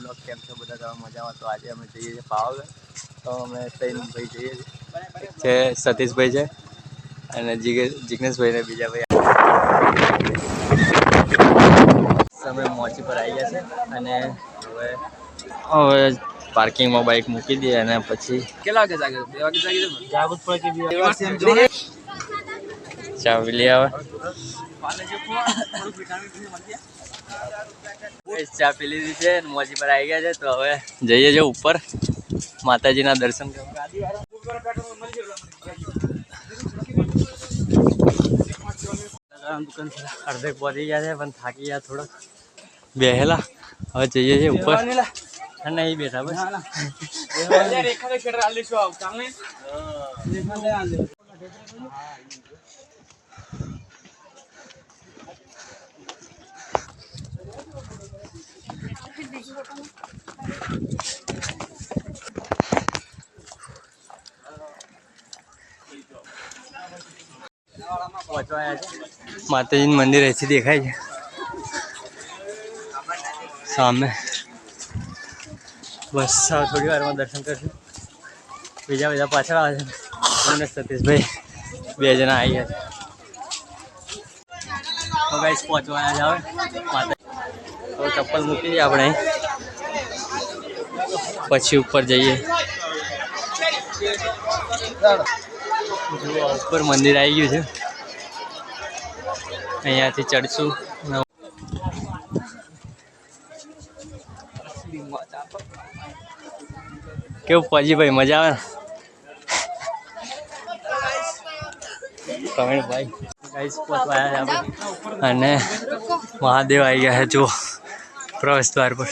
Blog કેમ છો બધા મજામાં? તો આજે અમે જઈએ છીએ પાવાગઢ. તો અમે ત્રણ ભાઈ જઈએ છીએ, સતીશભાઈ છે અને જિગ્નેશભાઈ ને બીજા ભાઈ. અમે મોચી પર આવી ગયા છે અને હવે પાર્કિંગમાં બાઇક મૂકી દઈએ અને પછી કેટલા વાગે જાગે? 2 વાગે જાગવું પડે. ચા લઈ આવે, ચા પી લીધી છે, મોજી પર આવી ગયા છે. તો હવે જઈએ છીએ ઉપર માતાજીના દર્શન કરવા. અડધે પહોંચી ગયા છે પણ થાકી ગયા થોડોક બેહેલા. હવે જઈએ છીએ ઉપર. નહીં બેઠા બસ. માતાજીનું મંદિર અહીંથી દેખાય છે સામે. બસ થોડી વારમાં દર્શન કરશું. બીજા બધા પાછળ આવે છે અને સતીશભાઈ 2 જણા આવી ગયા છે. તો ગાઈસ પહોંચવાના છે હવે માતા. તો ચપ્પલ મૂકી દઈએ આપણે, પછી ઉપર જઈએ. ઉપર મંદિર આવી ગયું છે, અહીંયાથી ચડશું. કેવું ફોજીભાઈ, મજા આવે ને? પ્રવીણભાઈ ગાઈસ પહોંચવાયા છે આપણે અને મહાદેવ આવી ગયા છે જો પ્રવેશ દ્વાર પર.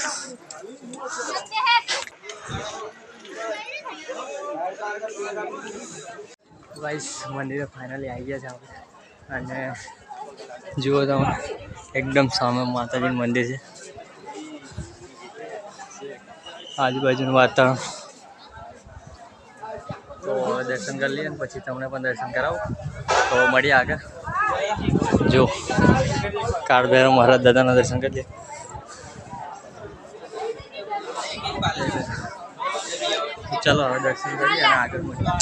ગાઈસ મંદિરે ફાઇનલી આવી ગયા છે આપણે અને જુઓ તમે એકદમ સામે માતાજીનું મંદિર છે. આજુબાજુનું વાતાવરણ. તો દર્શન કરી લઈએ ને પછી તમને પણ દર્શન કરાવો. તો મળીએ આગળ. જો કાળભૈરવ મહારાજ દાદાના દર્શન કરી લઈએ. ચાલો હવે દર્શન કરીએ અને આગળ મળીએ.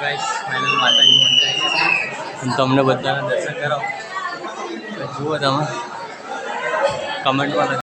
ગાઈસ ફાઇનલ માતાજી મંદિર તમને બધાને દર્શન કરાવો. જુઓ તમે કમેન્ટમાં.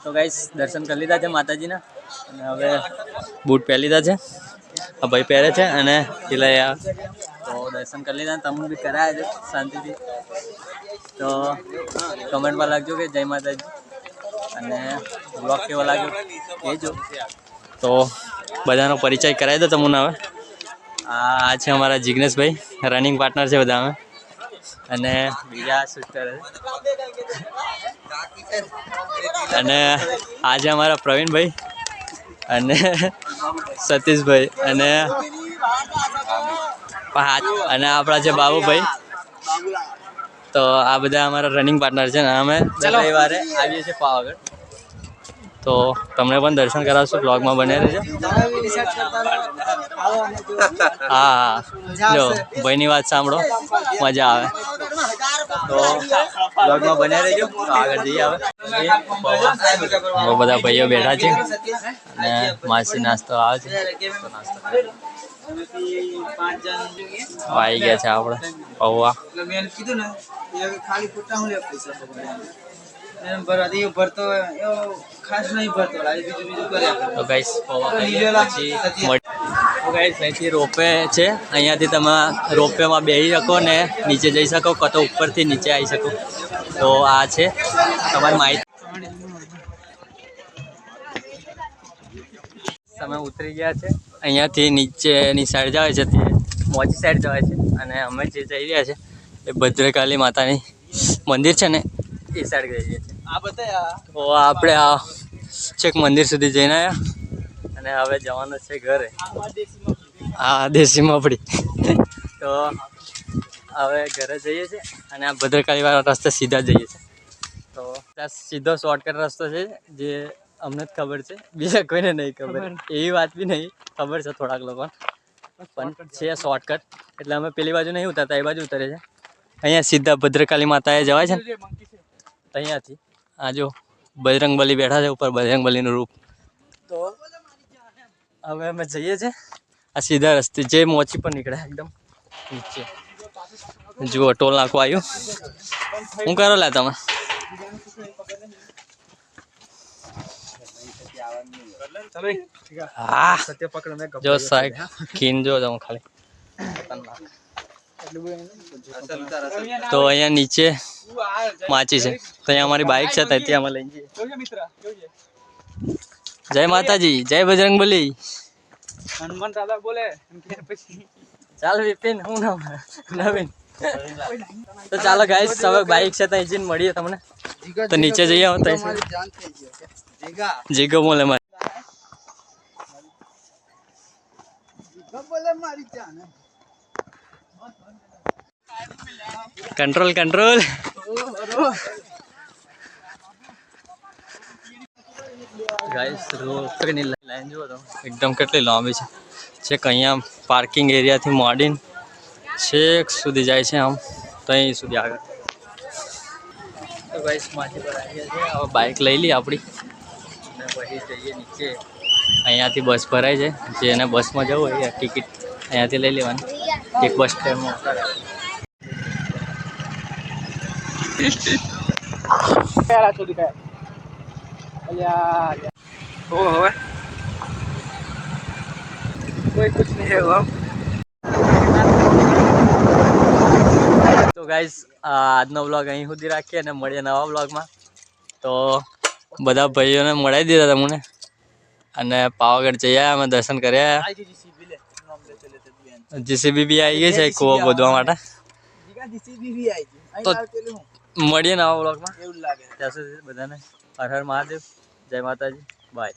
તો ગાઈસ દર્શન કરી લીધા છે માતાજીના અને હવે બૂટ પહેરી લીધા છે. આ ભાઈ પહેરે છે અને પેલા તો દર્શન કરી લીધા તમે બી કરાયા છે શાંતિથી. તો કમેન્ટમાં લાગજો કે જય માતાજી અને બ્લોગ કેવો લાગ્યો કહેજો. તો બધાનો પરિચય કરાવી દો તમને હવે. આ છે અમારા જિગ્નેશભાઈ, રનિંગ પાર્ટનર છે બધા અમે. અને બીજા શૂટ કરે છે. અને આજે અમારા પ્રવીણભાઈ અને સતીશભાઈ અને આપણા છે બાબુભાઈ. તો આ બધા અમારા રનિંગ પાર્ટનર છે ને અમે રવિવારે આવીએ છીએ પાવાગઢ. તો તમને પણ દર્શન કરાવશું, બ્લોગમાં બને રહેજો. હા જો ભાઈની વાત સાંભળો, મજા આવે. તો બ્લોગમાં બને રહેજો. તો આગળ જઈએ હવે. બધા ભાઈઓ બેઠા છે અને માસી નાસ્તો આવે છે. તો નાસ્તો આવી ગયા છે આપણે પૌવા. તો ગાઈસ અહીંથી રોપવે છે. અહીંયાથી તમે રોપવેમાં બેસી શકો ને નીચે જઈ શકો, કાં તો ઉપરથી નીચે આવી શકો. તો આ છે તમારી માહિતી. તમે ઉતરી ગયા છે. અહીંયાથી નીચેની સાઈડ જવાય છે, તે મોજી સાઈડ જવાય છે. અને અમે જે જઈ રહ્યા છે એ ભદ્રકાલી માતાની મંદિર છે ને એ સાઈડ જઈ રહ્યા છે. તો આપણે આ છેક મંદિર સુધી જઈને આવ્યા અને હવે જવાનું છે ઘરે. આ દેશી મફળી. તો હવે ઘરે જઈએ છીએ અને આ ભદ્રકાલી વાળા રસ્તે સીધા જઈએ છીએ. તો ત્યાં સીધો શોર્ટકટ રસ્તો છે જે અમને જ ખબર છે, બીજા કોઈને નહીં ખબર. એવી વાત બી નહીં, ખબર છે થોડાક લોકો પણ છે શોર્ટકટ. એટલે અમે પેલી બાજુ નહીં ઉતરતા, એ બાજુ ઉતરે છે. અહીંયા સીધા ભદ્રકાલી માતાએ જવાય છે ને અહીંયાથી. આ જો બજરંગબલી બેઠા છે ઉપર, બજરંગબલીનું રૂપ. તો હવે અમે જઈએ છીએ આ સીધા રસ્તે જે મોચી પર નીકળે એકદમ નીચે. જુઓ ટોલ નાખવા આવ્યું. હું કરો લે તમે? હા જો સાહેબ ખીન જો તમે ખાલી. તો અહીંયા નીચે માચી છે. તો અહીંયા અમારી બાઇક છે, ત્યાંથી અમે લઈ જઈએ. જય માતાજી, જય બજરંગબલી. હનુમાન દાદા બોલે. ચાલ વિપિન, હું નામ નવીન. તો ચાલો ગાઈસ હવે બાઇક છે ત્યાં જઈને મળીએ તમને. તો નીચે જઈએ આવો ત્યાં જીગો બોલે મારી. Control control. ગાઈસ રોપવેની લાઈન જુઓ તો એકદમ કેટલી લાંબી છે. છેક અહીંયા પાર્કિંગ એરિયાથી માંડીને છેક સુધી જાય છે, આમ ત્યાં સુધી આગળ. તો ગાઈસ માથી પર આવી ગયા છે. હવે બાઇક લઈ લઈએ આપણી અને પછી જઈએ નીચે. અહીંયાથી બસ ભરાય છે. જેને બસમાં જવું હોય ટિકિટ અહીંયાથી લઈ લેવાની. એક બસ સ્ટેન્ડમાં ઉતારે. તો ગાઈસ આજનો વ્લોગ અહીં સુધી રાખીએ અને મળીએ નવા વ્લોગમાં. તો બધા ભાઈઓને મળાવી દીધા તમને અને પાવાગઢ જઈ આવ્યા, અમે દર્શન કર્યા. જીસીબી બી આવી ગઈ છે કૂવો ખોદવા માટે. તો મળીએ નવા વ્લોગમાં. ત્યાં સુધી બધાને હર હર મહાદેવ, જય માતાજી, બાય.